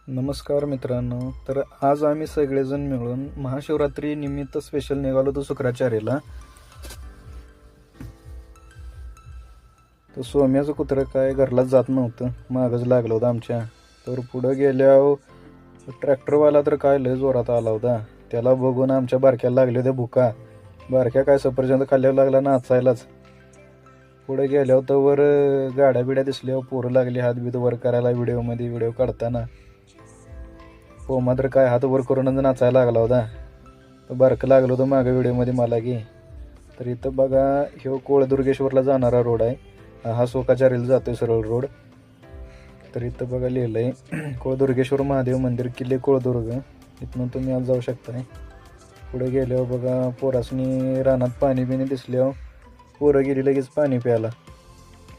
नमस्कार मित्रांनो. तर आज आम्ही सगळेजण मिळून महाशिवरात्री निमित्त स्पेशल निघालो होतो शुक्राचार्यला. तर सोम्याचं कुत्रं काय घरलाच जात नव्हतं, मागच लागलं होतं आमच्या. तर पुढं गेल्यावर ट्रॅक्टरवाला तर काय लय जोरात आला होता. त्याला बघून आमच्या बारक्याला लागले होते भुका. बारक्या काय सफरचंद खाल्ल्यावर लागला नाचायलाच. पुढे गेल्यावर तर वर गाड्या बिड्या दिसल्यावर पोरं लागली हातबीत वर करायला व्हिडिओ काढताना. हो मात्र काय हात वर करूनच नाचायला लागला होता. तर बारकं लागलं होतं मागं व्हिडिओमध्ये मला की. तर इथं बघा ह्यो कोळदुर्गेश्वरला जाणारा रोड आहे. हा सोकाचार्यला जातोय सरळ रोड. तर इथं बघा लिहिलं आहे कोळदुर्गेश्वर महादेव मंदिर, किल्ले कोळदुर्ग. इथनं तुम्ही आज जाऊ शकताय. पुढे गेल्यावर बघा पोरासनी रानात पाणी बिणी दिसल्यावर पोरं गेली लगेच पाणी प्यायला.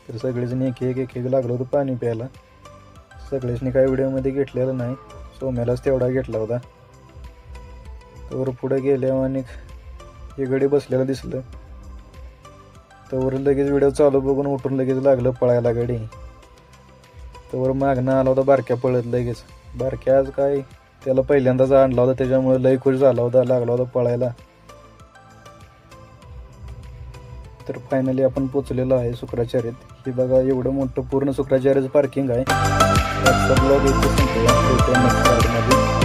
तर सगळेजण एक एक लागलं होतं पाणी प्यायला. सगळ्यांनी काय व्हिडिओमध्ये घेतलेलं नाही, सोम्यालाच तेवढा घेतला होता. तर पुढे गेल्यावर आणि एक गडी बसलेलं दिसलं. तर लगेच व्हिडिओ चालू बघून उठून लगेच लागलं पळायला गडी. तर मागणं आला होता बारक्या पळत लगेच. बारक्या आज काय त्याला पहिल्यांदाच आणला होता, त्याच्यामुळे लय खुश झाला होता, लागला होता पळायला. तर फायनली आपण पोचलेलो आहे शुक्राचार्यात. हे बघा एवढं मोठं पूर्ण शुक्राचार्याचं पार्किंग आहे. ब्लॉग इथे संपला.